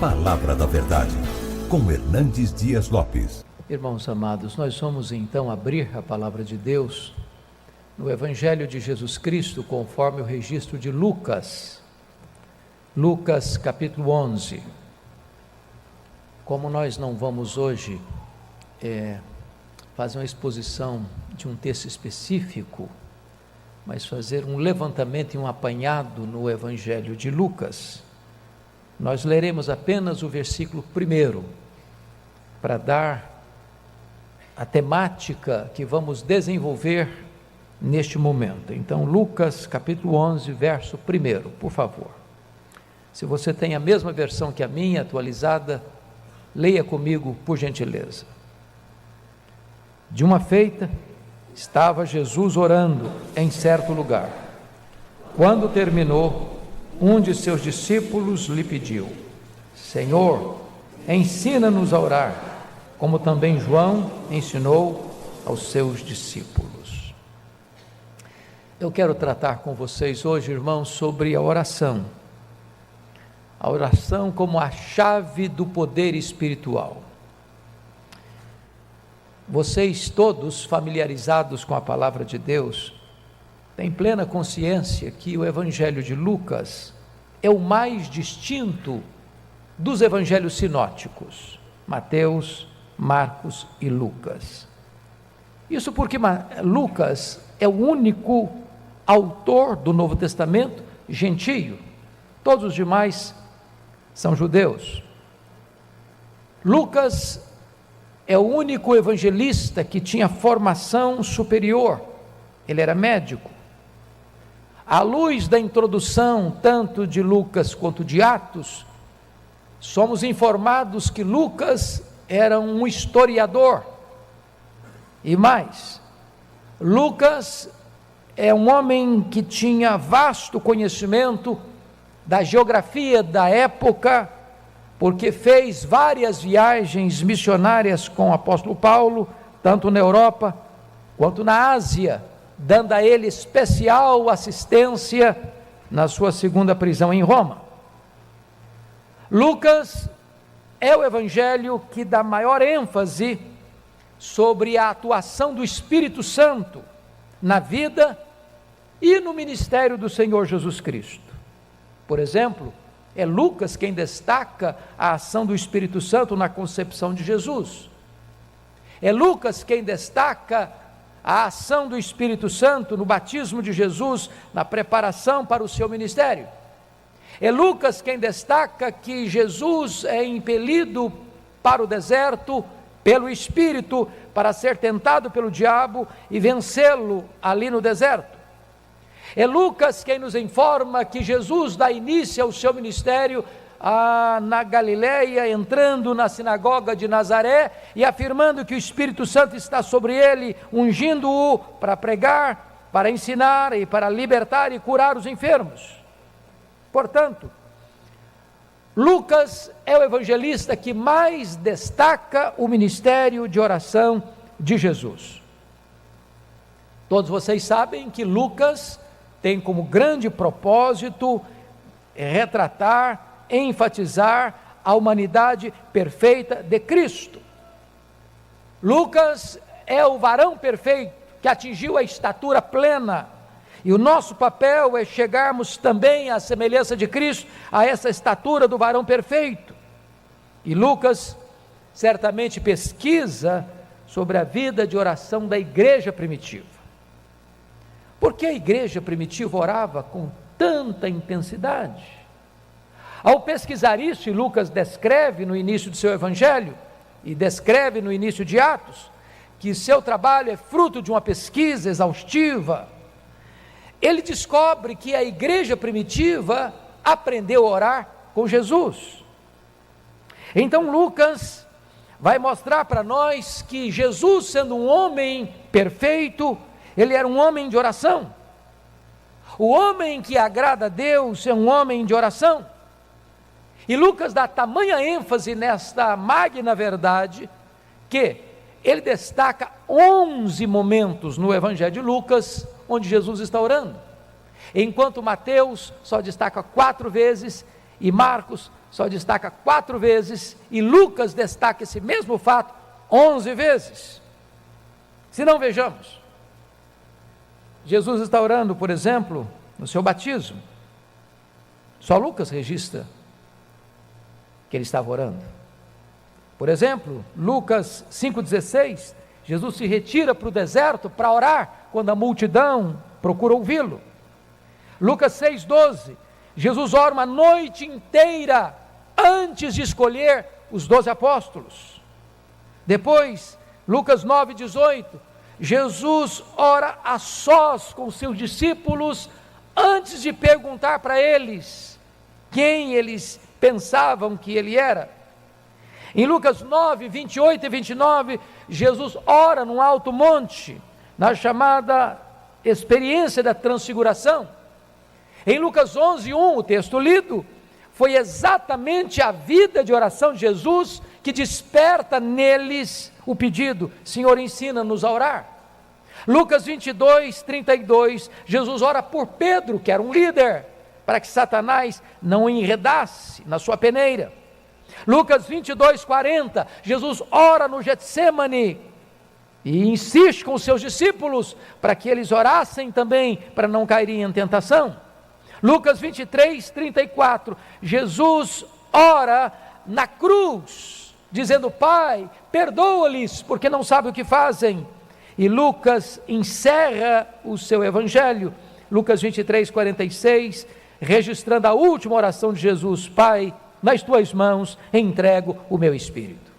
Palavra da Verdade, com Hernandes Dias Lopes. Irmãos amados, nós vamos então abrir a Palavra de Deus no Evangelho de Jesus Cristo, conforme o registro de Lucas. Lucas capítulo 11. Como nós não vamos hoje fazer uma exposição de um texto específico, mas fazer um levantamento e um apanhado no Evangelho de Lucas, nós leremos apenas o versículo 1, para dar a temática que vamos desenvolver neste momento. Então, Lucas capítulo 11, verso 1, por favor. Se você tem a mesma versão que a minha, atualizada, leia comigo, por gentileza. De uma feita, estava Jesus orando em certo lugar. Quando terminou, um de seus discípulos lhe pediu: Senhor, ensina-nos a orar, como também João ensinou aos seus discípulos. Eu quero tratar com vocês hoje, irmãos, sobre a oração. A oração como a chave do poder espiritual. Vocês todos familiarizados com a palavra de Deus, têm plena consciência que o Evangelho de Lucas é o mais distinto dos evangelhos sinóticos, Mateus, Marcos e Lucas. Isso porque Lucas é o único autor do Novo Testamento gentio, todos os demais são judeus. Lucas é o único evangelista que tinha formação superior, ele era médico. À luz da introdução, tanto de Lucas quanto de Atos, somos informados que Lucas era um historiador. E mais, Lucas é um homem que tinha vasto conhecimento da geografia da época, porque fez várias viagens missionárias com o apóstolo Paulo, tanto na Europa quanto na Ásia, dando a ele especial assistência na sua segunda prisão em Roma. Lucas é o evangelho que dá maior ênfase sobre a atuação do Espírito Santo na vida e no ministério do Senhor Jesus Cristo. Por exemplo, é Lucas quem destaca a ação do Espírito Santo na concepção de Jesus. É Lucas quem destaca a ação do Espírito Santo no batismo de Jesus, na preparação para o seu ministério. É Lucas quem destaca que Jesus é impelido para o deserto pelo Espírito para ser tentado pelo diabo e vencê-lo ali no deserto. É Lucas quem nos informa que Jesus dá início ao seu ministério na Galileia, entrando na sinagoga de Nazaré e afirmando que o Espírito Santo está sobre ele, ungindo-o para pregar, para ensinar e para libertar e curar os enfermos. Portanto, Lucas é o evangelista que mais destaca o ministério de oração de Jesus. Todos vocês sabem que Lucas tem como grande propósito retratar, enfatizar a humanidade perfeita de Cristo. Lucas é o varão perfeito que atingiu a estatura plena, e o nosso papel é chegarmos também à semelhança de Cristo, a essa estatura do varão perfeito. E Lucas certamente pesquisa sobre a vida de oração da igreja primitiva. Por que a igreja primitiva orava com tanta intensidade? Ao pesquisar isso, e Lucas descreve no início do seu evangelho, e descreve no início de Atos, que seu trabalho é fruto de uma pesquisa exaustiva, ele descobre que a igreja primitiva aprendeu a orar com Jesus. Então Lucas vai mostrar para nós que Jesus, sendo um homem perfeito, ele era um homem de oração. O homem que agrada a Deus é um homem de oração. E Lucas dá tamanha ênfase nesta magna verdade, que ele destaca 11 momentos no Evangelho de Lucas, onde Jesus está orando, enquanto Mateus só destaca 4 vezes, e Marcos só destaca 4 vezes, e Lucas destaca esse mesmo fato 11 vezes. Se não, vejamos. Jesus está orando, por exemplo, no seu batismo. Só Lucas registra que ele estava orando. Por exemplo, Lucas 5,16, Jesus se retira para o deserto para orar, quando a multidão procura ouvi-lo. Lucas 6,12, Jesus ora uma noite inteira, antes de escolher os 12 apóstolos. Depois, Lucas 9,18, Jesus ora a sós com seus discípulos, antes de perguntar para eles quem eles pensavam que ele era. Em Lucas 9, 28 e 29, Jesus ora num alto monte, na chamada experiência da transfiguração. Em Lucas 11, 1, o texto lido, foi exatamente a vida de oração de Jesus que desperta neles o pedido: Senhor, ensina-nos a orar. Lucas 22, 32, Jesus ora por Pedro, que era um líder, para que Satanás não o enredasse na sua peneira. Lucas 22, 40, Jesus ora no Getsêmani e insiste com os seus discípulos para que eles orassem também, para não caírem em tentação. Lucas 23, 34, Jesus ora na cruz, dizendo: Pai, perdoa-lhes, porque não sabem o que fazem. E Lucas encerra o seu evangelho, Lucas 23, 46, registrando a última oração de Jesus: Pai, nas tuas mãos entrego o meu espírito.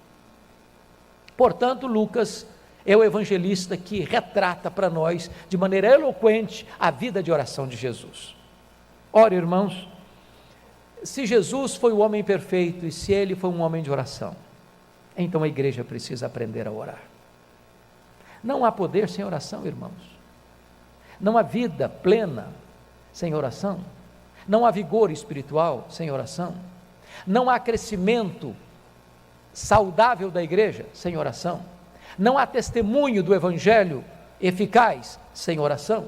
Portanto, Lucas é o evangelista que retrata para nós, de maneira eloquente, a vida de oração de Jesus. Ora, irmãos, se Jesus foi o homem perfeito e se ele foi um homem de oração, então a igreja precisa aprender a orar. Não há poder sem oração, irmãos. Não há vida plena sem oração. Não há vigor espiritual sem oração. Não há crescimento saudável da igreja sem oração. Não há testemunho do evangelho eficaz sem oração.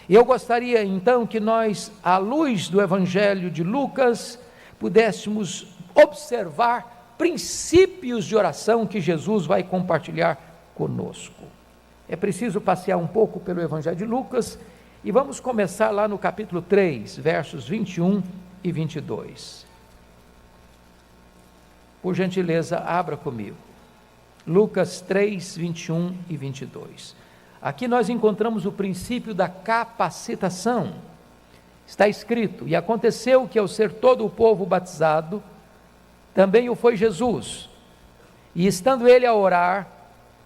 E eu gostaria então que nós, à luz do evangelho de Lucas, pudéssemos observar princípios de oração que Jesus vai compartilhar conosco. É preciso passear um pouco pelo evangelho de Lucas e vamos começar lá no capítulo 3, versos 21 e 22. Por gentileza, abra comigo. Lucas 3, 21 e 22. Aqui nós encontramos o princípio da capacitação. Está escrito: e aconteceu que ao ser todo o povo batizado, também o foi Jesus. E estando ele a orar,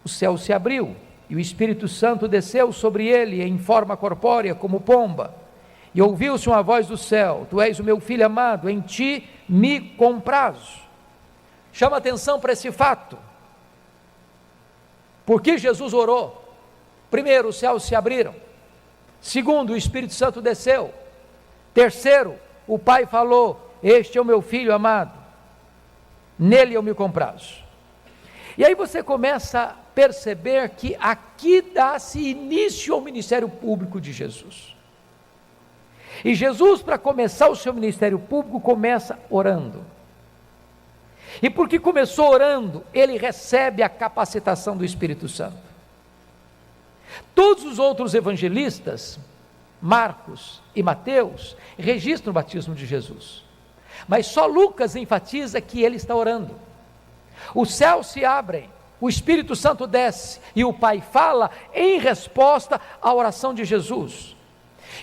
o céu se abriu, e o Espírito Santo desceu sobre ele em forma corpórea como pomba. E ouviu-se uma voz do céu: Tu és o meu filho amado, em ti me comprazo. Chama atenção para esse fato. Porque Jesus orou? Primeiro, os céus se abriram. Segundo, o Espírito Santo desceu. Terceiro, o Pai falou: Este é o meu filho amado, nele eu me comprazo. E aí você começa a perceber que aqui dá-se início ao ministério público de Jesus. E Jesus, para começar o seu ministério público, começa orando. E porque começou orando, ele recebe a capacitação do Espírito Santo. Todos os outros evangelistas, Marcos e Mateus, registram o batismo de Jesus. Mas só Lucas enfatiza que ele está orando. Os céus se abrem, o Espírito Santo desce e o Pai fala em resposta à oração de Jesus.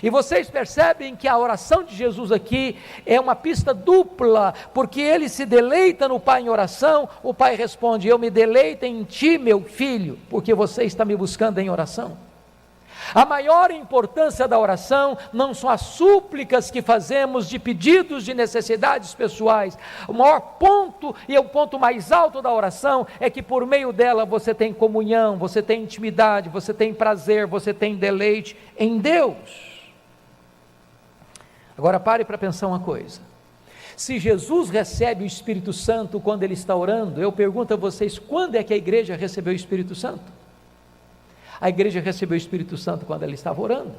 E vocês percebem que a oração de Jesus aqui é uma pista dupla, porque ele se deleita no Pai em oração, o Pai responde: Eu me deleito em ti, meu filho, porque você está me buscando em oração. A maior importância da oração não são as súplicas que fazemos de pedidos de necessidades pessoais. O maior ponto e o ponto mais alto da oração é que por meio dela você tem comunhão, você tem intimidade, você tem prazer, você tem deleite em Deus. Agora pare para pensar uma coisa. Se Jesus recebe o Espírito Santo quando ele está orando, eu pergunto a vocês: quando é que a igreja recebeu o Espírito Santo? A igreja recebeu o Espírito Santo quando ela estava orando.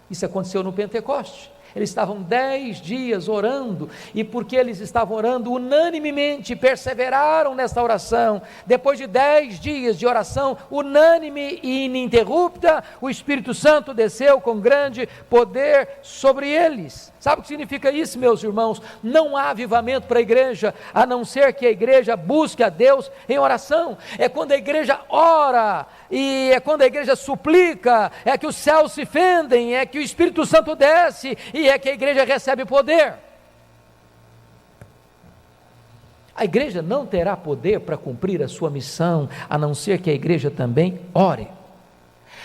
Isso aconteceu no Pentecoste. Eles estavam 10 dias orando, e porque eles estavam orando unanimemente, perseveraram nessa oração. Depois de 10 dias de oração unânime e ininterrupta, o Espírito Santo desceu com grande poder sobre eles. Sabe o que significa isso, meus irmãos? Não há avivamento para a igreja, a não ser que a igreja busque a Deus em oração. É quando a igreja ora, e é quando a igreja suplica, é que os céus se fendem, é que o Espírito Santo desce, e é que a igreja recebe poder. A igreja não terá poder para cumprir a sua missão, a não ser que a igreja também ore.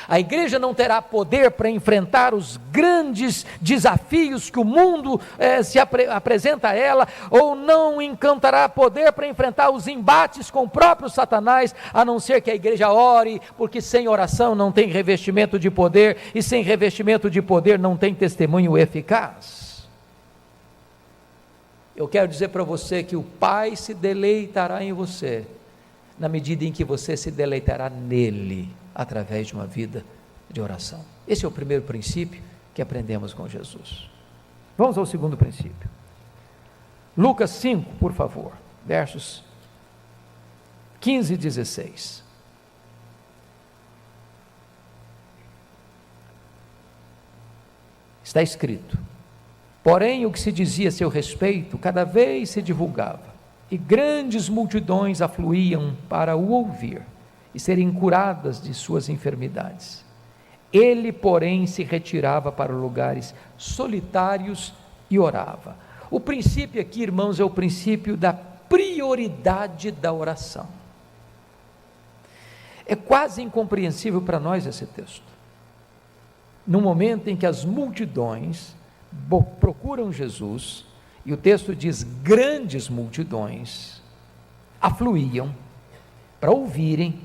A igreja não terá poder para enfrentar os grandes desafios que o mundo apresenta a ela, ou não encantará poder para enfrentar os embates com o próprio Satanás, a não ser que a igreja ore, porque sem oração não tem revestimento de poder, e sem revestimento de poder não tem testemunho eficaz. Eu quero dizer para você que o Pai se deleitará em você, na medida em que você se deleitará nele, através de uma vida de oração. Esse é o primeiro princípio que aprendemos com Jesus. Vamos ao segundo princípio. Lucas 5, por favor, versos 15 e 16. Está escrito: porém o que se dizia a seu respeito cada vez se divulgava, e grandes multidões afluíam para o ouvir e serem curadas de suas enfermidades. Ele, porém, se retirava para lugares solitários e orava. O princípio aqui, irmãos, é o princípio da prioridade da oração. É quase incompreensível para nós esse texto. No momento em que as multidões procuram Jesus, e o texto diz grandes multidões, afluíam para ouvirem,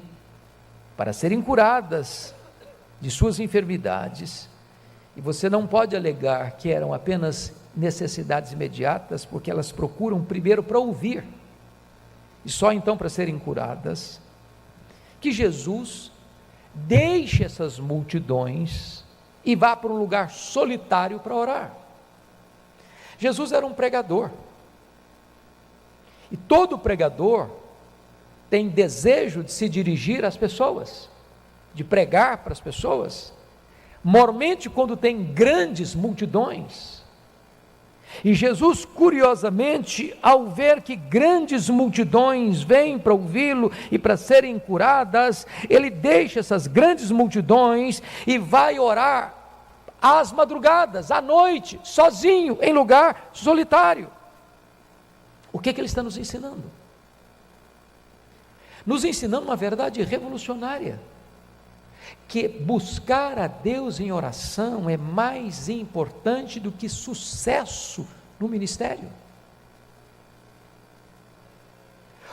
para serem curadas de suas enfermidades, e você não pode alegar que eram apenas necessidades imediatas, porque elas procuram primeiro para ouvir, e só então para serem curadas, que Jesus deixe essas multidões e vá para um lugar solitário para orar. Jesus era um pregador, e todo pregador tem desejo de se dirigir às pessoas, de pregar para as pessoas, mormente quando tem grandes multidões. E Jesus, curiosamente, ao ver que grandes multidões vêm para ouvi-lo e para serem curadas, ele deixa essas grandes multidões e vai orar às madrugadas, à noite, sozinho, em lugar solitário. O que ele está nos ensinando? Nos ensinando uma verdade revolucionária, que buscar a Deus em oração é mais importante do que sucesso no ministério.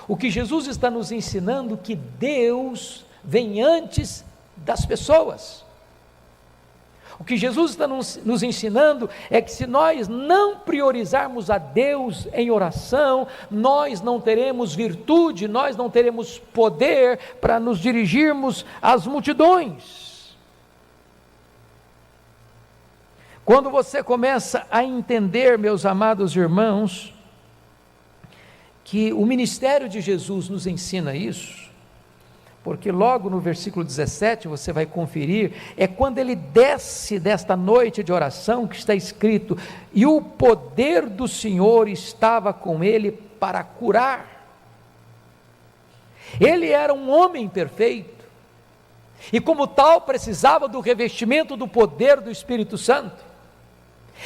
O que Jesus está nos ensinando, que Deus vem antes das pessoas. O que Jesus está nos ensinando é que se nós não priorizarmos a Deus em oração, nós não teremos virtude, nós não teremos poder para nos dirigirmos às multidões. Quando você começa a entender, meus amados irmãos, que o ministério de Jesus nos ensina isso, porque logo no versículo 17 você vai conferir, é quando ele desce desta noite de oração que está escrito: e o poder do Senhor estava com ele para curar. Ele era um homem perfeito, e como tal precisava do revestimento do poder do Espírito Santo,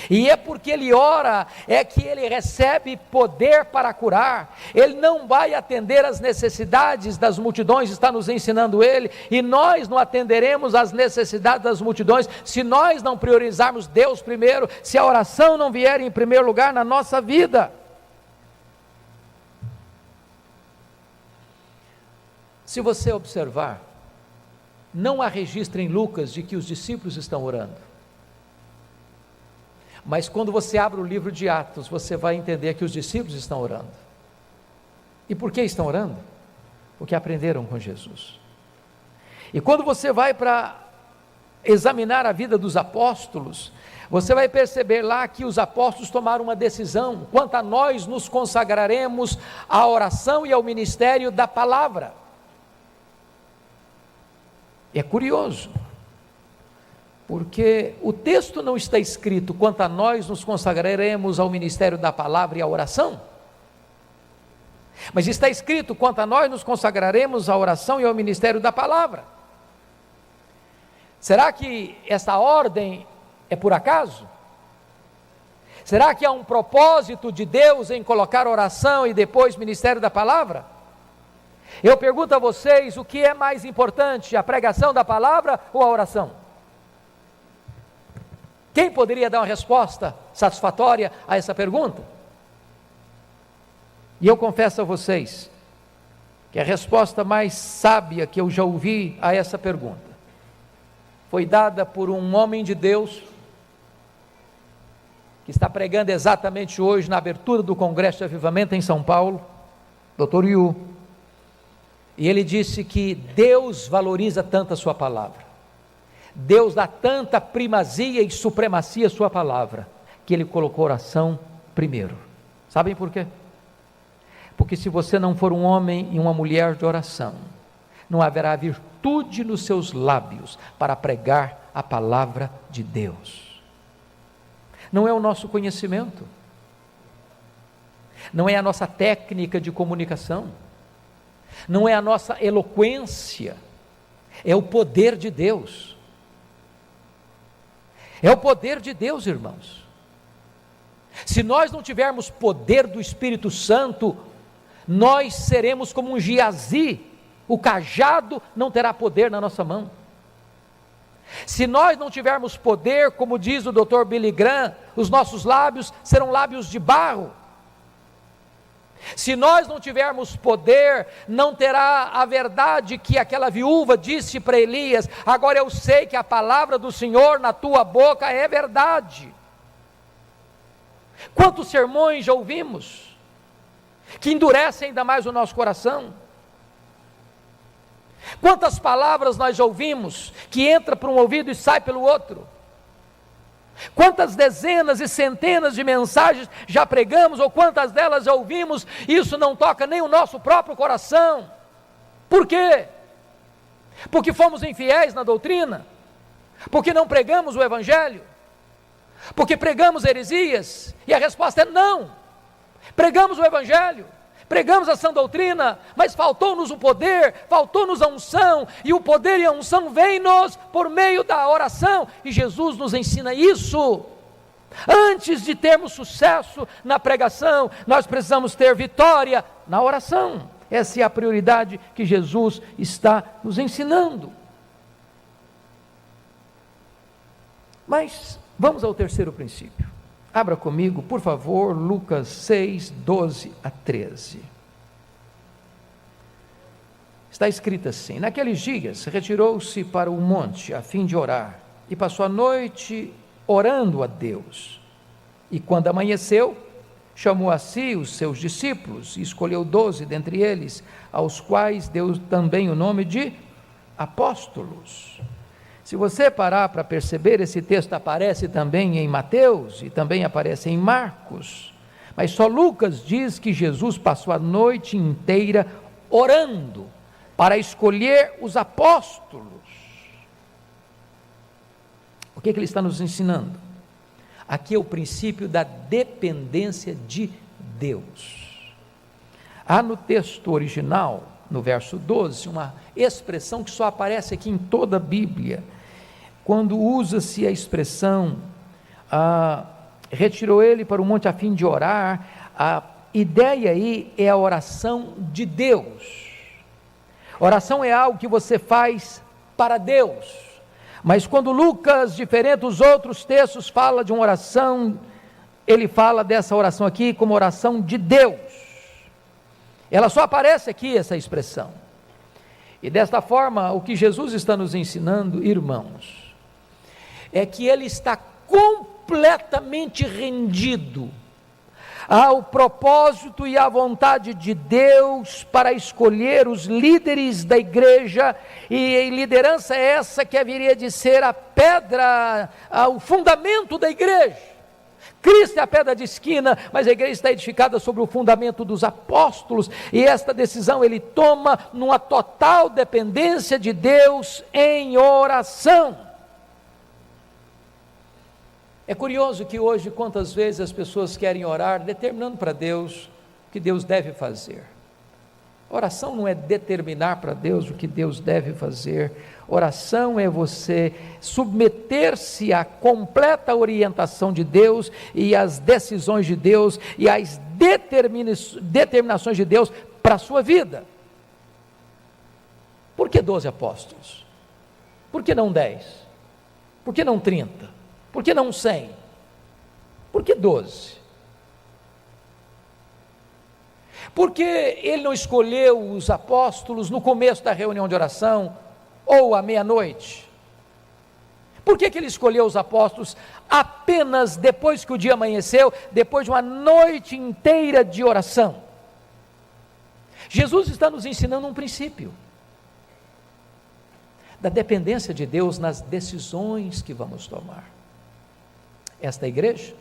e é porque ele ora, é que ele recebe poder para curar. Ele não vai atender às necessidades das multidões, está nos ensinando ele, e nós não atenderemos às necessidades das multidões, se nós não priorizarmos Deus primeiro, se a oração não vier em primeiro lugar na nossa vida. Se você observar, não há registro em Lucas de que os discípulos estão orando, mas quando você abre o livro de Atos, você vai entender que os discípulos estão orando. E por que estão orando? Porque aprenderam com Jesus. E quando você vai para examinar a vida dos apóstolos, você vai perceber lá que os apóstolos tomaram uma decisão quanto a nós nos consagraremos à oração e ao ministério da palavra. É curioso, porque o texto não está escrito quanto a nós nos consagraremos ao ministério da palavra e à oração, mas está escrito quanto a nós nos consagraremos à oração e ao ministério da palavra. Será que essa ordem é por acaso? Será que há um propósito de Deus em colocar oração e depois ministério da palavra? Eu pergunto a vocês, o que é mais importante, a pregação da palavra ou a oração? Quem poderia dar uma resposta satisfatória a essa pergunta? E eu confesso a vocês, que a resposta mais sábia que eu já ouvi a essa pergunta, foi dada por um homem de Deus, que está pregando exatamente hoje na abertura do Congresso de Avivamento em São Paulo, Dr. Yu, e ele disse que Deus valoriza tanto a sua palavra, Deus dá tanta primazia e supremacia à sua palavra, que ele colocou oração primeiro. Sabem por quê? Porque se você não for um homem e uma mulher de oração, não haverá virtude nos seus lábios para pregar a palavra de Deus. Não é o nosso conhecimento, não é a nossa técnica de comunicação, não é a nossa eloquência, é o poder de Deus. É o poder de Deus, irmãos. Se nós não tivermos poder do Espírito Santo, nós seremos como um Giazi, o cajado não terá poder na nossa mão. Se nós não tivermos poder, como diz o Dr. Billy Graham, os nossos lábios serão lábios de barro. Se nós não tivermos poder, não terá a verdade que aquela viúva disse para Elias: agora eu sei que a palavra do Senhor na tua boca é verdade. Quantos sermões já ouvimos, que endurecem ainda mais o nosso coração? Quantas palavras nós já ouvimos, que entra por um ouvido e sai pelo outro? Quantas dezenas e centenas de mensagens já pregamos, ou quantas delas já ouvimos, e isso não toca nem o nosso próprio coração? Por quê? Porque fomos infiéis na doutrina? Porque não pregamos o Evangelho? Porque pregamos heresias? E a resposta é não. Pregamos o Evangelho, pregamos a sã doutrina, mas faltou-nos o poder, faltou-nos a unção, e o poder e a unção vêm-nos por meio da oração, e Jesus nos ensina isso. Antes de termos sucesso na pregação, nós precisamos ter vitória na oração. Essa é a prioridade que Jesus está nos ensinando. Mas vamos ao terceiro princípio. Abra comigo, por favor, Lucas 6, 12 a 13. Está escrito assim: naqueles dias retirou-se para o monte a fim de orar, e passou a noite orando a Deus. E quando amanheceu, chamou a si os seus discípulos, e escolheu 12 dentre eles, aos quais deu também o nome de apóstolos. Se você parar para perceber, esse texto aparece também em Mateus e também aparece em Marcos, mas só Lucas diz que Jesus passou a noite inteira orando para escolher os apóstolos. O que ele está nos ensinando? Aqui é o princípio da dependência de Deus. Há no texto original, no verso 12, uma expressão que só aparece aqui em toda a Bíblia, quando usa-se a expressão retirou ele para o monte a fim de orar. A ideia aí é a oração de Deus. Oração é algo que você faz para Deus, mas quando Lucas, diferente dos outros textos, fala de uma oração, ele fala dessa oração aqui como oração de Deus. Ela só aparece aqui, essa expressão. E desta forma, o que Jesus está nos ensinando, irmãos, é que ele está completamente rendido ao propósito e à vontade de Deus para escolher os líderes da igreja, e liderança essa que haveria de ser a pedra, o fundamento da igreja. Cristo é a pedra de esquina, mas a igreja está edificada sobre o fundamento dos apóstolos, e esta decisão ele toma numa total dependência de Deus em oração. É curioso que hoje, quantas vezes as pessoas querem orar, determinando para Deus o que Deus deve fazer. Oração não é determinar para Deus o que Deus deve fazer. Oração é você submeter-se à completa orientação de Deus e às decisões de Deus e às determinações de Deus para a sua vida. Por que 12 apóstolos? Por que não 10? Por que não 30? Por que não 100? Por que 12? Porque ele não escolheu os apóstolos no começo da reunião de oração ou à meia-noite? Por que ele escolheu os apóstolos apenas depois que o dia amanheceu, depois de uma noite inteira de oração? Jesus está nos ensinando um princípio da dependência de Deus nas decisões que vamos tomar. Esta igreja,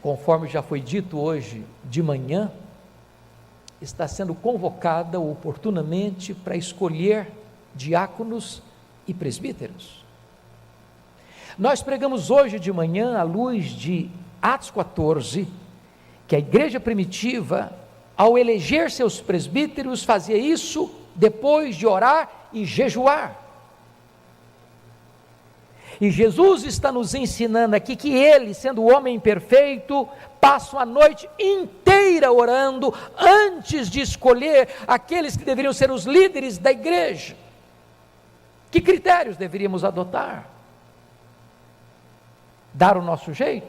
conforme já foi dito hoje de manhã, está sendo convocada oportunamente para escolher diáconos e presbíteros. Nós pregamos hoje de manhã, à luz de Atos 14, que a igreja primitiva, ao eleger seus presbíteros, fazia isso depois de orar e jejuar. E Jesus está nos ensinando aqui que ele, sendo o homem perfeito, passa a noite inteira orando antes de escolher aqueles que deveriam ser os líderes da igreja. Que critérios deveríamos adotar? Dar o nosso jeito?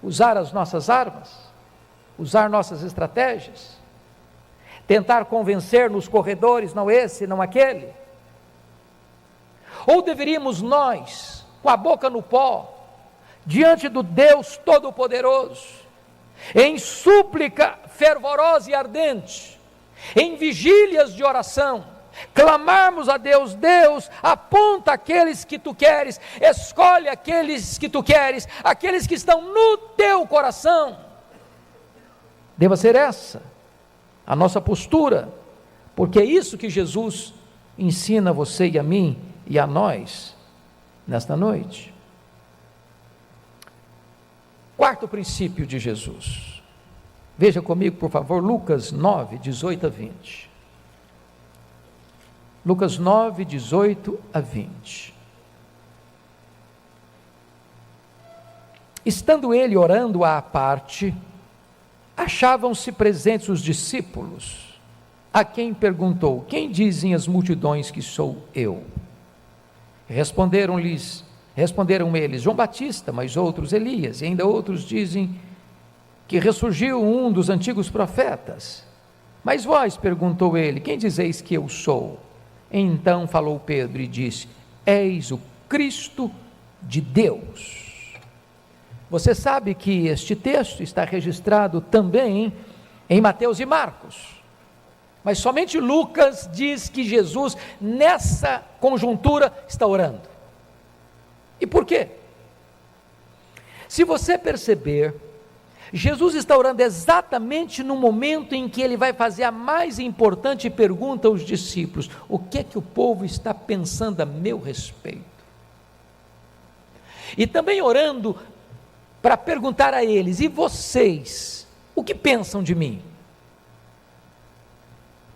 Usar as nossas armas? Usar nossas estratégias? Tentar convencer nos corredores, não esse, não aquele? Ou deveríamos nós, com a boca no pó, diante do Deus Todo-Poderoso, em súplica fervorosa e ardente, em vigílias de oração, clamarmos a Deus: Deus, aponta aqueles que tu queres, escolhe aqueles que tu queres, aqueles que estão no teu coração. Deva ser essa a nossa postura, porque é isso que Jesus ensina a você e a mim e a nós nesta noite. Quarto princípio de Jesus. Veja comigo, por favor, Lucas 9, 18 a 20. Lucas 9, 18 a 20. Estando ele orando à parte, achavam-se presentes os discípulos, a quem perguntou: quem dizem as multidões que sou eu? Responderam eles: João Batista, mas outros Elias, e ainda outros dizem que ressurgiu um dos antigos profetas. Mas vós, perguntou ele, quem dizeis que eu sou? Então falou Pedro e disse: és o Cristo de Deus. Você sabe que este texto está registrado também em Mateus e Marcos, mas somente Lucas diz que Jesus, nessa conjuntura, está orando. E por quê? Se você perceber, Jesus está orando exatamente no momento em que ele vai fazer a mais importante pergunta aos discípulos: o que é que o povo está pensando a meu respeito? E também orando para perguntar a eles: e vocês, o que pensam de mim?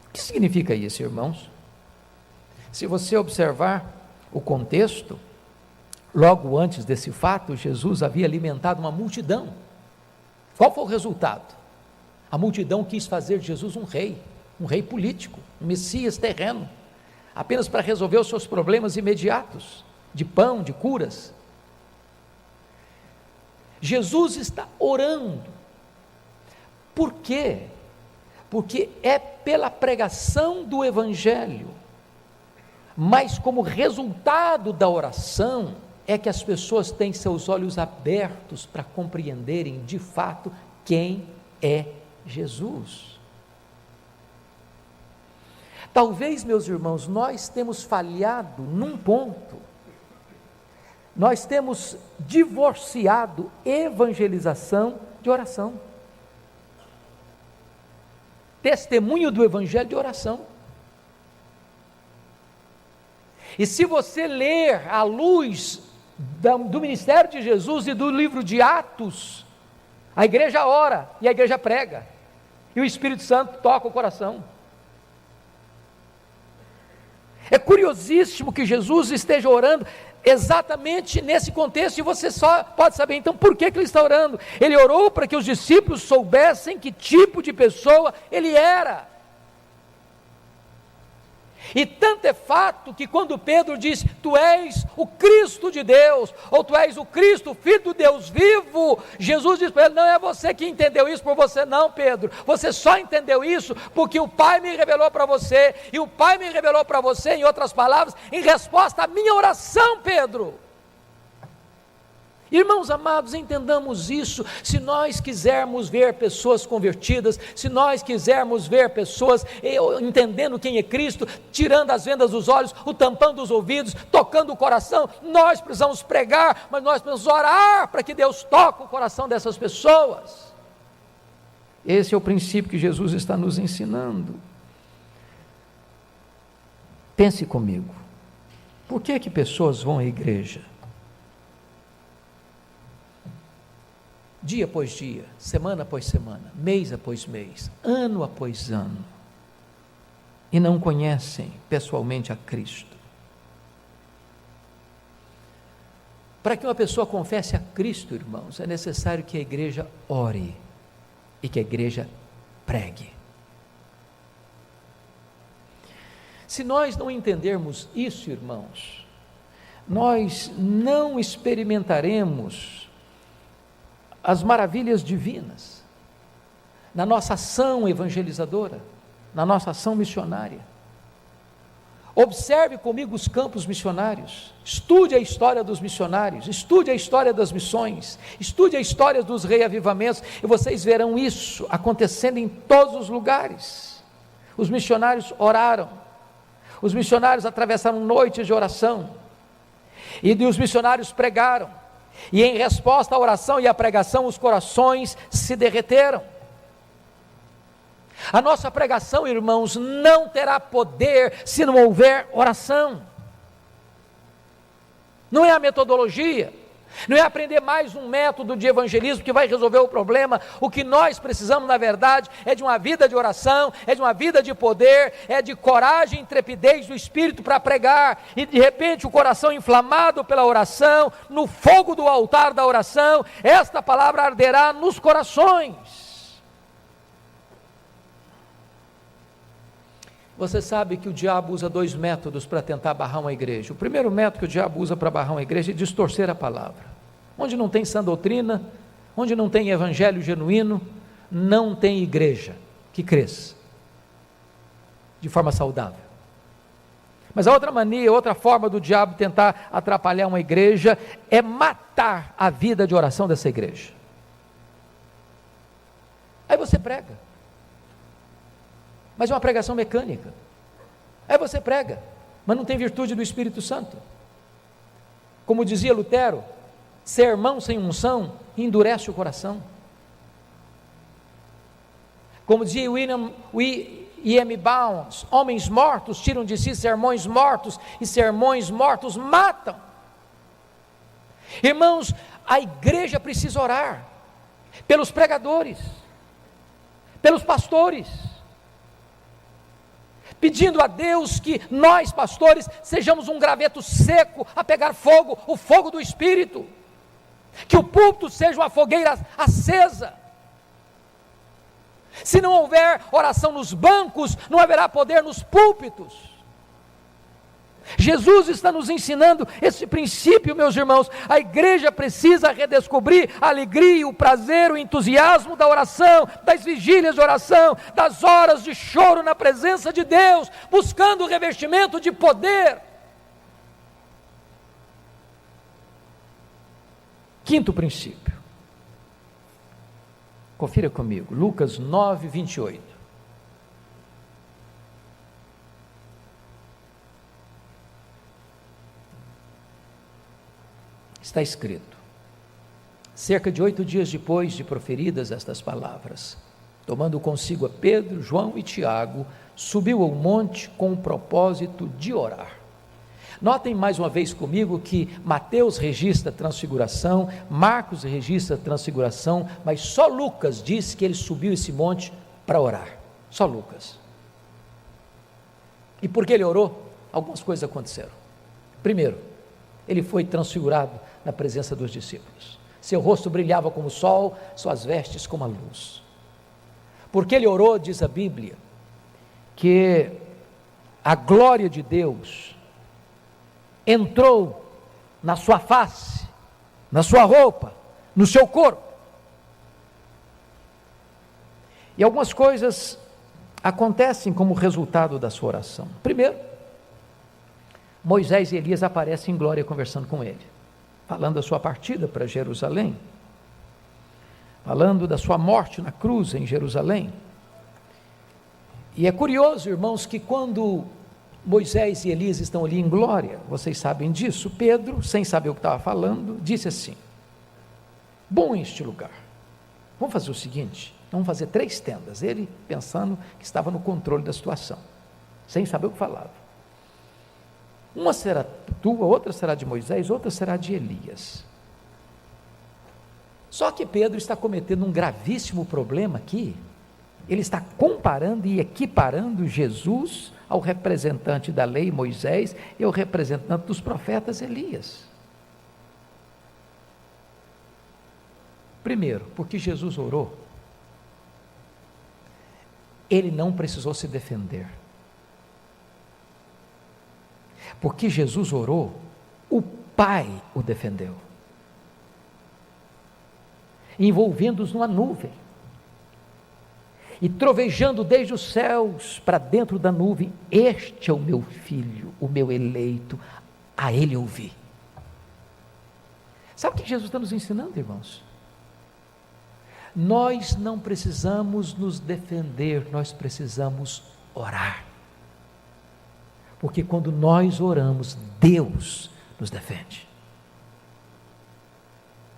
O que significa isso, irmãos? Se você observar o contexto, logo antes desse fato, Jesus havia alimentado uma multidão. Qual foi o resultado? A multidão quis fazer de Jesus um rei político, um Messias terreno, apenas para resolver os seus problemas imediatos, de pão, de curas. Jesus está orando. Por quê? Porque é pela pregação do Evangelho, mas como resultado da oração, é que as pessoas têm seus olhos abertos para compreenderem de fato quem é Jesus. Talvez, meus irmãos, nós temos falhado num ponto. Nós temos divorciado evangelização de oração. Testemunho do evangelho de oração. E se você ler à luz do ministério de Jesus e do livro de Atos, a igreja ora e a igreja prega, e o Espírito Santo toca o coração. É curiosíssimo que Jesus esteja orando exatamente nesse contexto, e você só pode saber então por que ele está orando. Ele orou para que os discípulos soubessem que tipo de pessoa ele era. E tanto é fato que quando Pedro diz, tu és o Cristo de Deus, ou tu és o Cristo, filho do Deus vivo, Jesus diz para ele, não é você que entendeu isso por você não, Pedro, você só entendeu isso porque o Pai me revelou para você, e o Pai me revelou para você, em outras palavras, em resposta à minha oração, Pedro. Irmãos amados, entendamos isso. Se nós quisermos ver pessoas convertidas, se nós quisermos ver pessoas entendendo quem é Cristo, tirando as vendas dos olhos, o tampão dos ouvidos, tocando o coração, nós precisamos pregar, mas nós precisamos orar para que Deus toque o coração dessas pessoas. Esse é o princípio que Jesus está nos ensinando. Pense comigo, por que pessoas vão à igreja? Dia após dia, semana após semana, mês após mês, ano após ano, e não conhecem pessoalmente a Cristo. Para que uma pessoa confesse a Cristo, irmãos, é necessário que a igreja ore e que a igreja pregue. Se nós não entendermos isso, irmãos, nós não experimentaremos as maravilhas divinas na nossa ação evangelizadora, na nossa ação missionária. Observe comigo os campos missionários, estude a história dos missionários, estude a história das missões, estude a história dos reavivamentos, e vocês verão isso acontecendo em todos os lugares. Os missionários oraram, os missionários atravessaram noites de oração, e os missionários pregaram, e em resposta à oração e à pregação, os corações se derreteram. A nossa pregação, irmãos, não terá poder se não houver oração. Não é a metodologia, não é aprender mais um método de evangelismo que vai resolver o problema. O que nós precisamos, na verdade, é de uma vida de oração, é de uma vida de poder, é de coragem e intrepidez do Espírito para pregar, e de repente o coração inflamado pela oração, no fogo do altar da oração, esta palavra arderá nos corações. Você sabe que o diabo usa dois métodos para tentar barrar uma igreja. O primeiro método que o diabo usa para barrar uma igreja é distorcer a palavra. Onde não tem sã doutrina, onde não tem evangelho genuíno, não tem igreja que cresça de forma saudável. Mas a outra mania, outra forma do diabo tentar atrapalhar uma igreja é matar a vida de oração dessa igreja. Aí você prega, mas é uma pregação mecânica. Aí você prega, mas não tem virtude do Espírito Santo. Como dizia Lutero, sermão sem unção endurece o coração. Como dizia E.M. Bounds, homens mortos tiram de si sermões mortos, e sermões mortos matam. Irmãos, a igreja precisa orar pelos pregadores, pelos pastores, pedindo a Deus que nós, pastores, sejamos um graveto seco a pegar fogo, o fogo do Espírito, que o púlpito seja uma fogueira acesa. Se não houver oração nos bancos, não haverá poder nos púlpitos. Jesus está nos ensinando esse princípio, meus irmãos. A igreja precisa redescobrir a alegria, o prazer, o entusiasmo da oração, das vigílias de oração, das horas de choro na presença de Deus, buscando o revestimento de poder. Quinto princípio, confira comigo, Lucas 9, 28. Está escrito: cerca de 8 dias depois de proferidas estas palavras, tomando consigo a Pedro, João e Tiago, subiu ao monte com o propósito de orar. Notem mais uma vez comigo que Mateus registra a transfiguração, Marcos registra a transfiguração, mas só Lucas diz que ele subiu esse monte para orar. Só Lucas. E por que ele orou? Algumas coisas aconteceram. Primeiro, ele foi transfigurado na presença dos discípulos. Seu rosto brilhava como o sol, suas vestes como a luz. Porque ele orou, diz a Bíblia, que a glória de Deus entrou na sua face, na sua roupa, no seu corpo. E algumas coisas acontecem como resultado da sua oração. Primeiro, Moisés e Elias aparecem em glória conversando com ele, falando da sua partida para Jerusalém, falando da sua morte na cruz em Jerusalém. E é curioso, irmãos, que quando Moisés e Elias estão ali em glória, vocês sabem disso, Pedro, sem saber o que estava falando, disse assim: bom este lugar, vamos fazer o seguinte, vamos fazer 3 tendas, ele pensando que estava no controle da situação, sem saber o que falava. Uma será tua, outra será de Moisés, outra será de Elias. Só que Pedro está cometendo um gravíssimo problema aqui. Ele está comparando e equiparando Jesus ao representante da lei, Moisés, e ao representante dos profetas, Elias. Primeiro, porque Jesus orou, ele não precisou se defender. Porque Jesus orou, o Pai o defendeu, envolvendo-os numa nuvem, e trovejando desde os céus para dentro da nuvem: este é o meu filho, o meu eleito, a ele ouvi. Sabe o que Jesus está nos ensinando, irmãos? Nós não precisamos nos defender, nós precisamos orar. Porque quando nós oramos, Deus nos defende.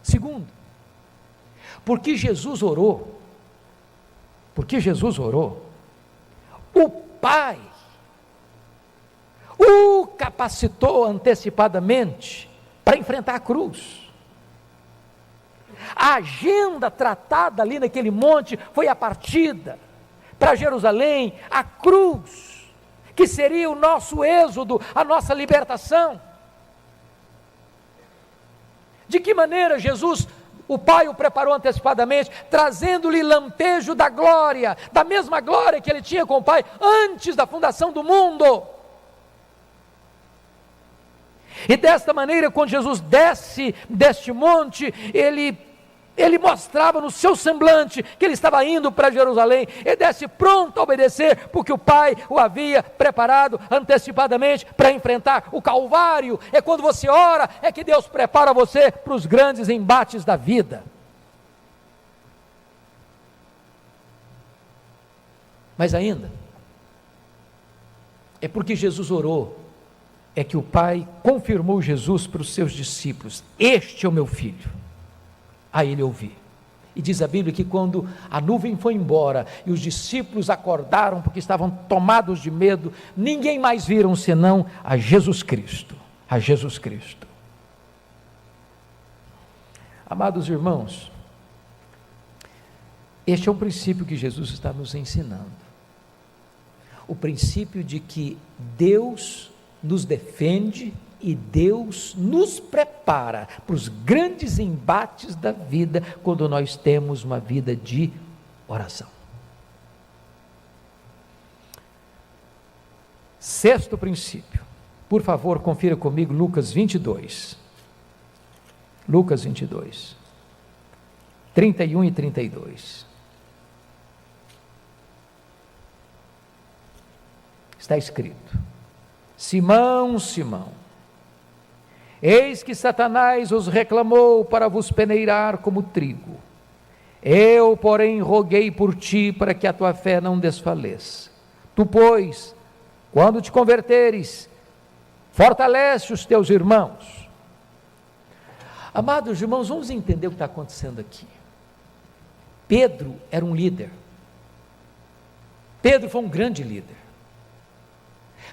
Segundo, porque Jesus orou, o Pai o capacitou antecipadamente para enfrentar a cruz. A agenda tratada ali naquele monte foi a partida para Jerusalém, a cruz, que seria o nosso êxodo, a nossa libertação. De que maneira Jesus, o Pai o preparou antecipadamente, trazendo-lhe lampejo da glória, da mesma glória que ele tinha com o Pai antes da fundação do mundo. E desta maneira, quando Jesus desce deste monte, ele mostrava no seu semblante que ele estava indo para Jerusalém. Ele desce pronto a obedecer, porque o Pai o havia preparado antecipadamente para enfrentar o Calvário. É quando você ora, é que Deus prepara você para os grandes embates da vida. Mas ainda, é porque Jesus orou, é que o Pai confirmou Jesus para os seus discípulos: este é o meu filho, a ele ouvi. E diz a Bíblia que quando a nuvem foi embora e os discípulos acordaram porque estavam tomados de medo, ninguém mais viram senão a Jesus Cristo, a Jesus Cristo. Amados irmãos, este é um princípio que Jesus está nos ensinando, o princípio de que Deus nos defende e Deus nos prepara para os grandes embates da vida, quando nós temos uma vida de oração. Sexto princípio, por favor, confira comigo Lucas 22. Lucas 22, 31 e 32. Está escrito: Simão, Simão, eis que Satanás os reclamou para vos peneirar como trigo. Eu, porém, roguei por ti para que a tua fé não desfaleça. Tu, pois, quando te converteres, fortalece os teus irmãos. Amados irmãos, vamos entender o que está acontecendo aqui. Pedro era um líder. Pedro foi um grande líder.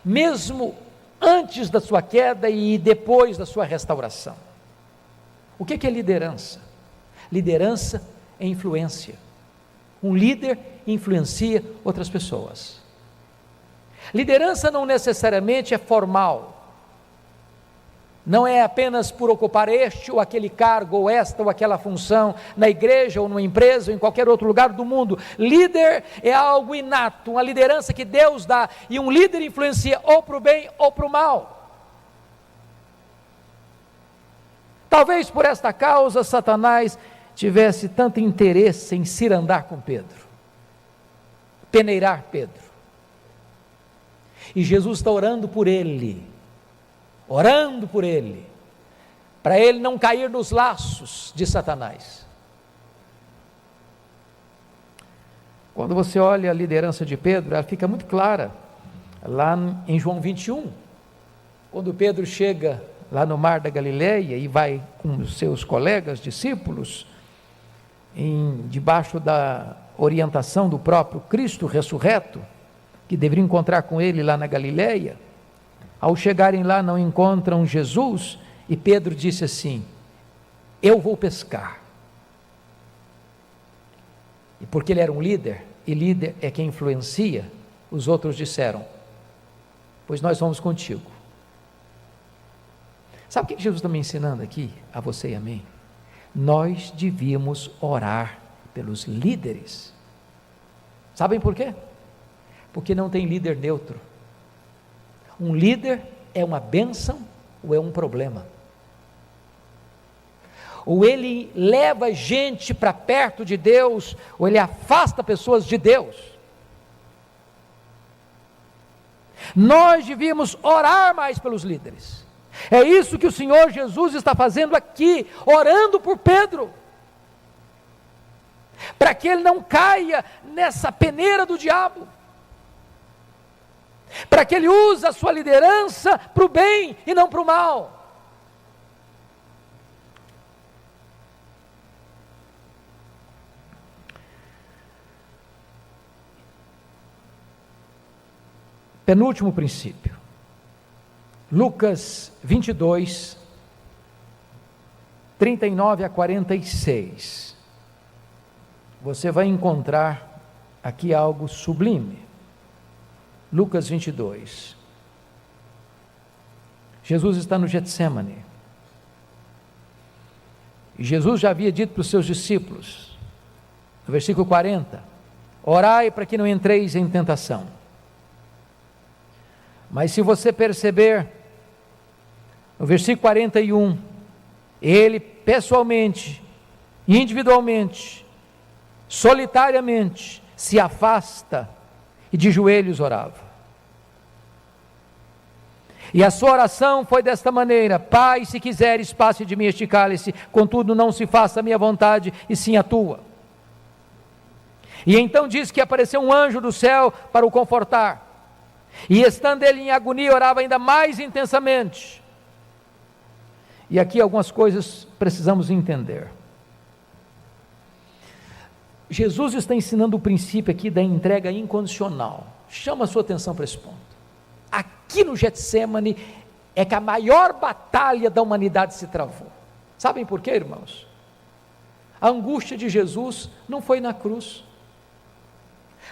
Mesmo antes da sua queda e depois da sua restauração. O que é liderança? Liderança é influência. Um líder influencia outras pessoas. Liderança não necessariamente é formal. Não é apenas por ocupar este ou aquele cargo, ou esta ou aquela função, na igreja ou numa empresa ou em qualquer outro lugar do mundo. Líder é algo inato, uma liderança que Deus dá, e um líder influencia ou para o bem ou para o mal. Talvez por esta causa Satanás tivesse tanto interesse em cirandar com Pedro, peneirar Pedro. E Jesus está orando por ele, para ele não cair nos laços de Satanás. Quando você olha a liderança de Pedro, ela fica muito clara, lá em João 21, quando Pedro chega lá no mar da Galileia e vai com os seus colegas, discípulos, debaixo da orientação do próprio Cristo ressurreto, que deveria encontrar com ele lá na Galileia. Ao chegarem lá não encontram Jesus, e Pedro disse assim: eu vou pescar. E porque ele era um líder, e líder é quem influencia, os outros disseram: pois nós vamos contigo. Sabe o que Jesus está me ensinando aqui, a você e a mim? Nós devíamos orar pelos líderes. Sabem por quê? Porque não tem líder neutro. Um líder é uma bênção ou é um problema. Ou ele leva gente para perto de Deus, ou ele afasta pessoas de Deus. Nós devíamos orar mais pelos líderes. É isso que o Senhor Jesus está fazendo aqui, orando por Pedro, para que ele não caia nessa peneira do diabo, para que ele use a sua liderança para o bem e não para o mal. Penúltimo princípio, Lucas 22, 39 a 46, você vai encontrar aqui algo sublime. Lucas 22, Jesus está no Getsêmani, e Jesus já havia dito para os seus discípulos, no versículo 40, orai para que não entreis em tentação. Mas se você perceber, no versículo 41, ele pessoalmente, individualmente, solitariamente, se afasta e de joelhos orava. E a sua oração foi desta maneira: Pai, se quiseres, passe de mim este cálice, contudo não se faça a minha vontade, e sim a tua. E então diz que apareceu um anjo do céu para o confortar, e estando ele em agonia, orava ainda mais intensamente. E aqui algumas coisas precisamos entender. Jesus está ensinando o princípio aqui da entrega incondicional. Chama a sua atenção para esse ponto. Aqui no Getsêmani é que a maior batalha da humanidade se travou. Sabem por quê, irmãos? A angústia de Jesus não foi na cruz.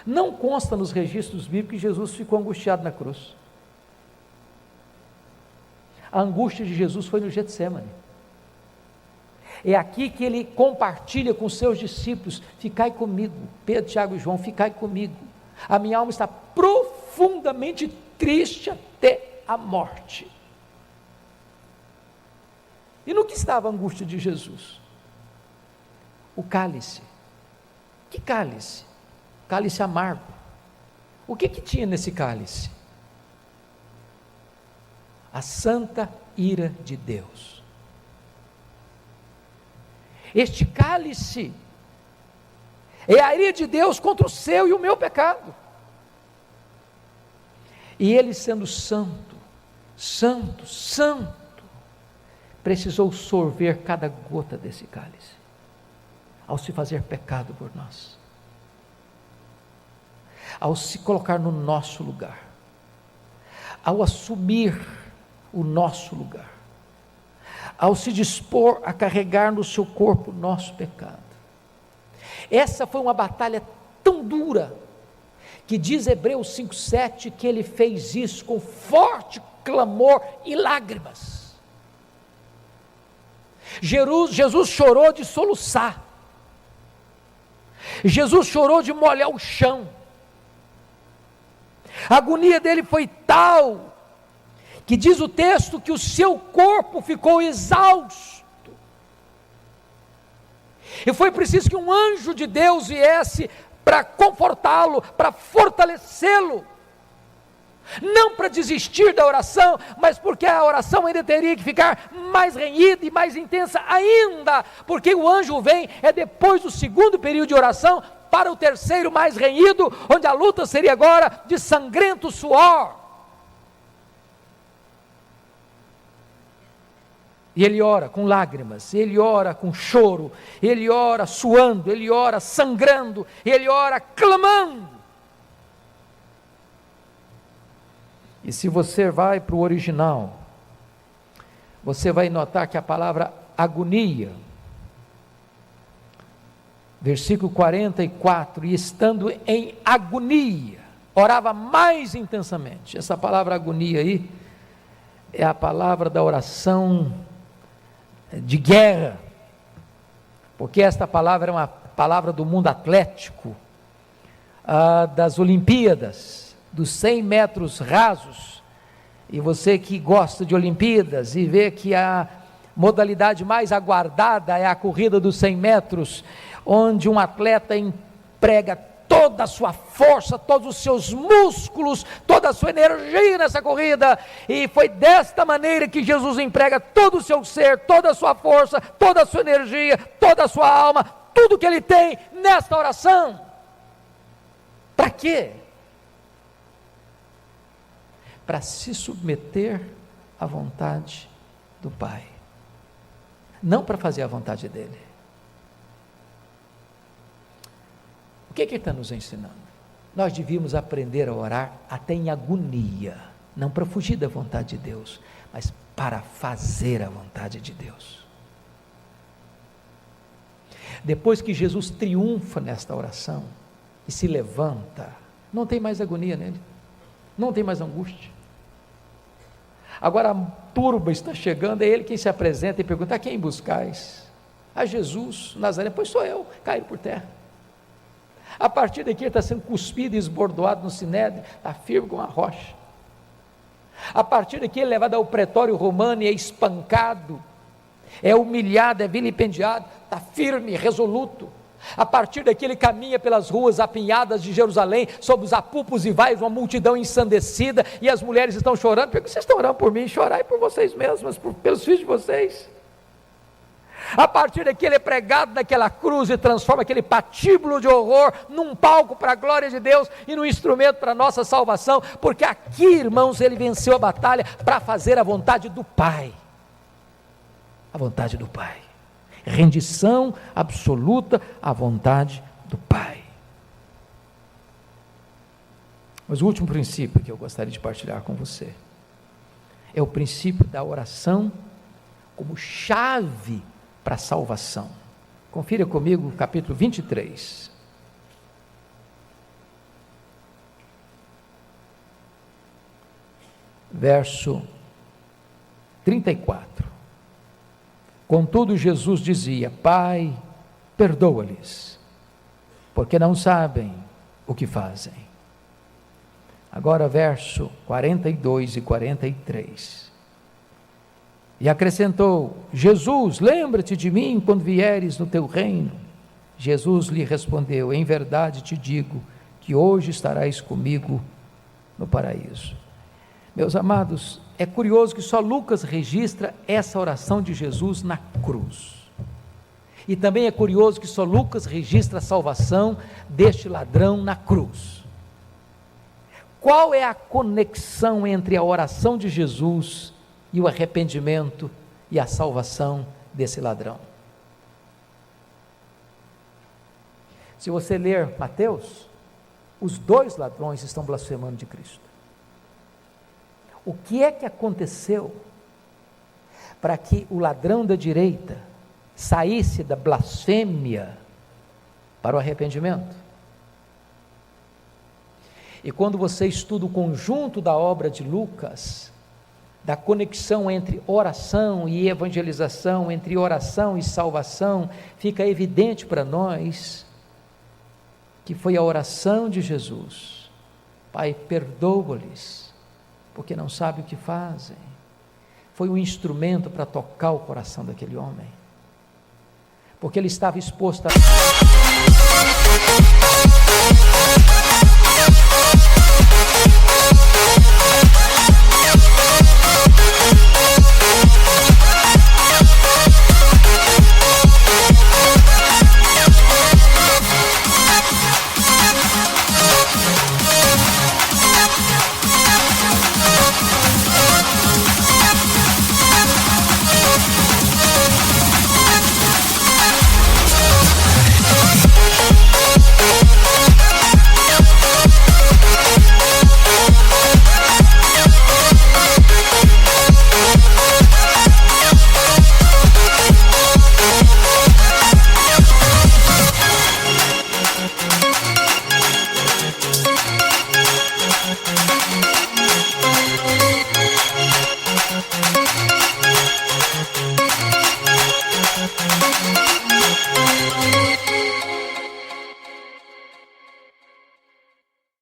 Não consta nos registros bíblicos que Jesus ficou angustiado na cruz. A angústia de Jesus foi no Getsêmani. É aqui que ele compartilha com os seus discípulos: ficai comigo, Pedro, Tiago e João, ficai comigo. A minha alma está profundamente triste até a morte. E no que estava a angústia de Jesus? O cálice. Que cálice? Cálice amargo. O que tinha nesse cálice? A santa ira de Deus. Este cálice é a ira de Deus contra o seu e o meu pecado. E ele, sendo santo, santo, santo, precisou sorver cada gota desse cálice, ao se fazer pecado por nós, ao se colocar no nosso lugar, ao assumir o nosso lugar, ao se dispor a carregar no seu corpo o nosso pecado. Essa foi uma batalha tão dura, que diz Hebreus 5,7, que ele fez isso com forte clamor e lágrimas. Jesus chorou de soluçar, Jesus chorou de molhar o chão, a agonia dele foi tal, que diz o texto que o seu corpo ficou exausto, e foi preciso que um anjo de Deus viesse para confortá-lo, para fortalecê-lo, não para desistir da oração, mas porque a oração ainda teria que ficar mais renhida e mais intensa ainda, porque o anjo vem, depois do segundo período de oração, para o terceiro mais renhido, onde a luta seria agora de sangrento suor, e ele ora com lágrimas, ele ora com choro, ele ora suando, ele ora sangrando, ele ora clamando. E se você vai para o original, você vai notar que a palavra agonia, versículo 44, e estando em agonia, orava mais intensamente. Essa palavra agonia aí, é a palavra da oração de guerra, porque esta palavra é uma palavra do mundo atlético, das Olimpíadas, dos 100 metros rasos, e você que gosta de Olimpíadas, e vê que a modalidade mais aguardada é a corrida dos 100 metros, onde um atleta emprega toda a sua força, todos os seus músculos, toda a sua energia nessa corrida, e foi desta maneira que Jesus emprega todo o seu ser, toda a sua força, toda a sua energia, toda a sua alma, tudo que ele tem nesta oração. Para quê? Para se submeter à vontade do Pai, não para fazer a vontade dele. O que ele está nos ensinando? Nós devíamos aprender a orar até em agonia, não para fugir da vontade de Deus, mas para fazer a vontade de Deus. Depois que Jesus triunfa nesta oração e se levanta, não tem mais agonia nele, não tem mais angústia. Agora a turba está chegando, é ele quem se apresenta e pergunta: a quem buscais? A Jesus, Nazaré. Pois sou eu, caíram por terra. A partir daqui ele está sendo cuspido e esbordoado no sinédrio, está firme como uma rocha. A partir daqui ele é levado ao pretório romano e é espancado, é humilhado, é vilipendiado, está firme, resoluto. A partir daqui ele caminha pelas ruas apinhadas de Jerusalém, sob os apupos e vaios, uma multidão ensandecida, e as mulheres estão chorando. Por que vocês estão orando por mim? Chorai por vocês mesmos, pelos filhos de vocês. A partir daqui ele é pregado naquela cruz e transforma aquele patíbulo de horror num palco para a glória de Deus e num instrumento para a nossa salvação, porque aqui, irmãos, ele venceu a batalha para fazer a vontade do Pai. A vontade do Pai. Rendição absoluta à vontade do Pai. Mas o último princípio que eu gostaria de partilhar com você é o princípio da oração como chave para a salvação. Confira comigo o capítulo 23. Verso 34. Contudo, Jesus dizia: Pai, perdoa-lhes, porque não sabem o que fazem. Agora, verso 42 e 43. E acrescentou: Jesus, lembra-te de mim quando vieres no teu reino. Jesus lhe respondeu: em verdade te digo que hoje estarás comigo no paraíso. Meus amados, é curioso que só Lucas registra essa oração de Jesus na cruz. E também é curioso que só Lucas registra a salvação deste ladrão na cruz. Qual é a conexão entre a oração de Jesus e o arrependimento e a salvação desse ladrão. Se você ler Mateus, os dois ladrões estão blasfemando de Cristo. O que é que aconteceu para que o ladrão da direita saísse da blasfêmia para o arrependimento? E quando você estuda o conjunto da obra de Lucas, da conexão entre oração e evangelização, entre oração e salvação, fica evidente para nós que foi a oração de Jesus: Pai, perdoa-lhes, porque não sabem o que fazem. Foi um instrumento para tocar o coração daquele homem, porque ele estava exposto a...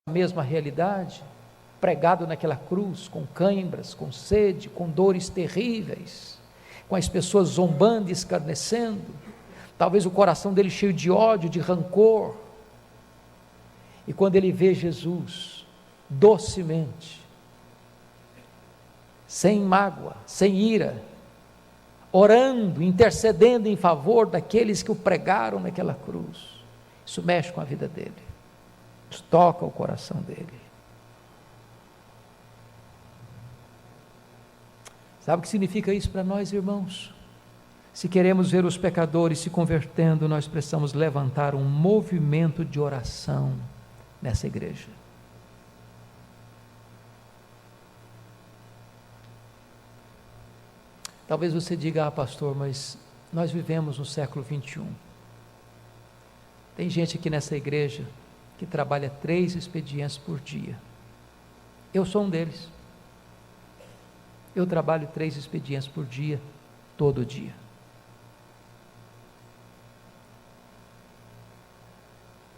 mesma realidade, pregado naquela cruz, com cãibras, com sede, com dores terríveis, com as pessoas zombando e escarnecendo, talvez o coração dele cheio de ódio, de rancor. E quando ele vê Jesus, docemente, sem mágoa, sem ira, orando, intercedendo em favor daqueles que o pregaram naquela cruz, isso mexe com a vida dele, isso toca o coração dele. Sabe o que significa isso para nós, irmãos? Se queremos ver os pecadores se convertendo, nós precisamos levantar um movimento de oração nessa igreja. Talvez você diga: pastor, mas nós vivemos no século 21. Tem gente aqui nessa igreja que trabalha 3 expedientes por dia. Eu sou um deles. Eu trabalho 3 expedientes por dia, todo dia.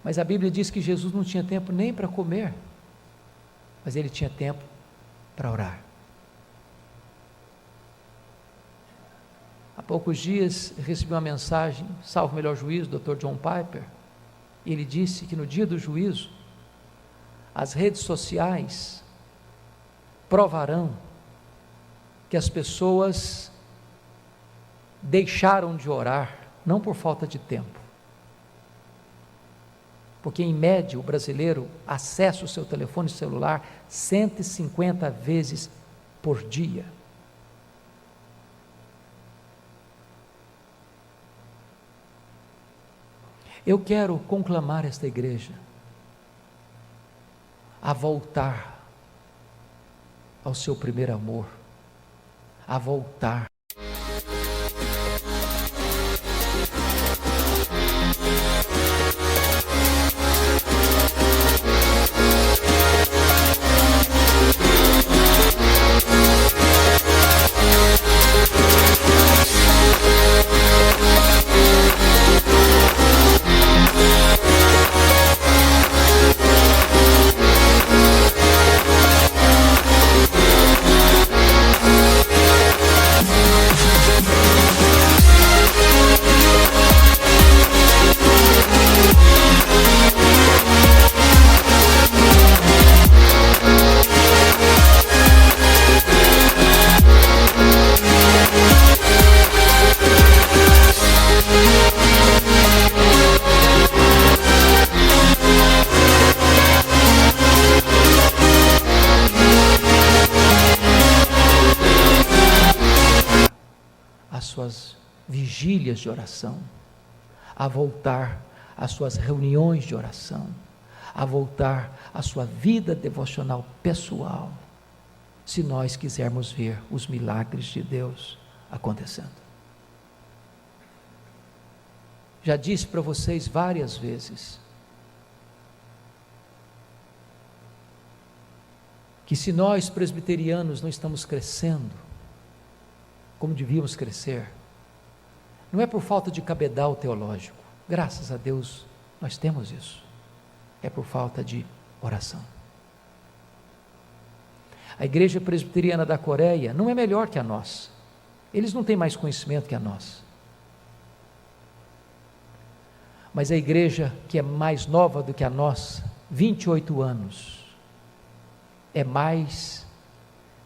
Mas a Bíblia diz que Jesus não tinha tempo nem para comer, mas ele tinha tempo para orar. Há poucos dias recebi uma mensagem, salvo o melhor juízo, Dr. John Piper, e ele disse que no dia do juízo, as redes sociais provarão que as pessoas deixaram de orar, não por falta de tempo, porque em média o brasileiro acessa o seu telefone celular 150 vezes por dia. Eu quero conclamar esta igreja a voltar ao seu primeiro amor, a voltar. vigílias de oração, a voltar às suas reuniões de oração, a voltar à sua vida devocional pessoal, se nós quisermos ver os milagres de Deus acontecendo. Já disse para vocês várias vezes que se nós presbiterianos não estamos crescendo como devíamos crescer, não é por falta de cabedal teológico, graças a Deus nós temos isso, é por falta de oração. A igreja presbiteriana da Coreia não é melhor que a nossa, eles não têm mais conhecimento que a nossa, mas a igreja que é mais nova do que a nossa, 28 anos, é mais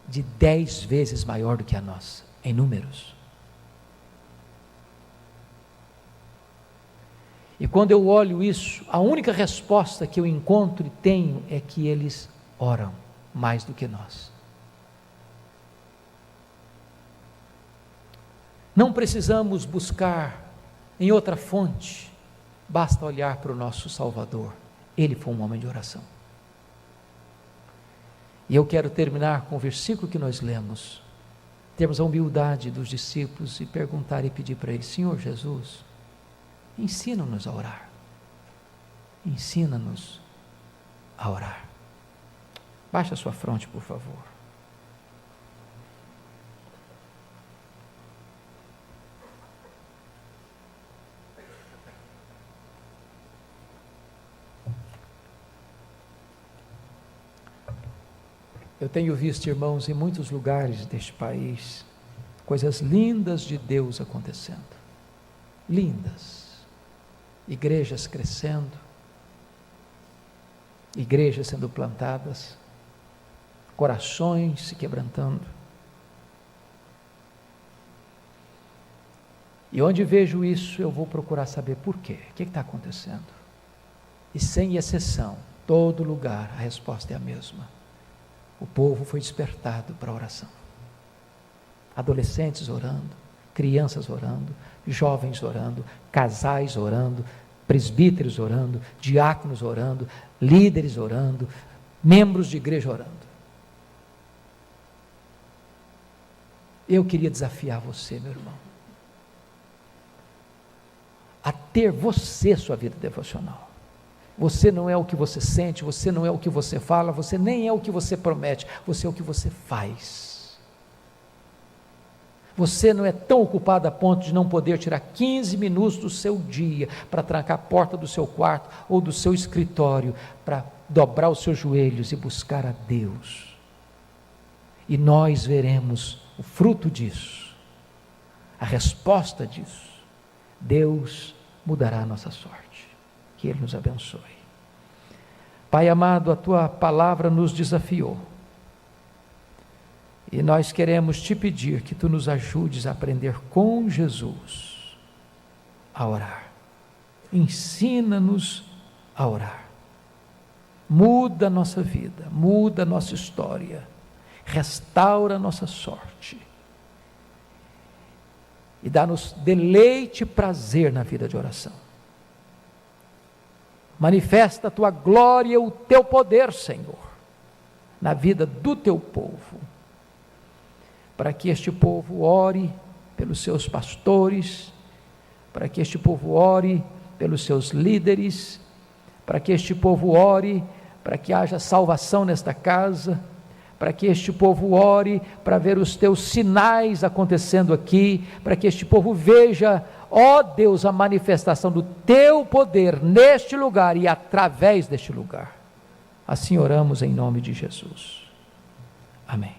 de 10 vezes maior do que a nossa, em números. E quando eu olho isso, a única resposta que eu encontro e tenho é que eles oram mais do que nós. Não precisamos buscar em outra fonte, basta olhar para o nosso Salvador, ele foi um homem de oração. E eu quero terminar com o versículo que nós lemos, termos a humildade dos discípulos e perguntar e pedir para ele: Senhor Jesus, ensina-nos a orar, ensina-nos a orar. Baixa a sua fronte, por favor. Eu tenho visto, irmãos, em muitos lugares deste país, coisas lindas de Deus acontecendo, lindas, igrejas crescendo, igrejas sendo plantadas, corações se quebrantando, e onde vejo isso, eu vou procurar saber por quê, o que está acontecendo, e sem exceção, todo lugar, a resposta é a mesma: o povo foi despertado para a oração, adolescentes orando, crianças orando, jovens orando, casais orando, presbíteros orando, diáconos orando, líderes orando, membros de igreja orando. Eu queria desafiar você, meu irmão, a ter você sua vida devocional. Você não é o que você sente, você não é o que você fala, você nem é o que você promete, você é o que você faz. Você não é tão ocupado a ponto de não poder tirar 15 minutos do seu dia para trancar a porta do seu quarto ou do seu escritório, para dobrar os seus joelhos e buscar a Deus. E nós veremos o fruto disso, a resposta disso. Deus mudará a nossa sorte. Que Ele nos abençoe. Pai amado, a Tua palavra nos desafiou, e nós queremos Te pedir que Tu nos ajudes a aprender com Jesus a orar. Ensina-nos a orar. Muda a nossa vida, muda a nossa história, restaura a nossa sorte, e dá-nos deleite e prazer na vida de oração. Manifesta a Tua glória e o Teu poder, Senhor, na vida do Teu povo, para que este povo ore pelos seus pastores, para que este povo ore pelos seus líderes, para que este povo ore para que haja salvação nesta casa, para que este povo ore para ver os Teus sinais acontecendo aqui, para que este povo veja, ó Deus, a manifestação do Teu poder neste lugar e através deste lugar. Assim oramos em nome de Jesus. Amém.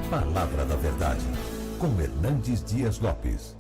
Palavra da Verdade, com Hernandes Dias Lopes.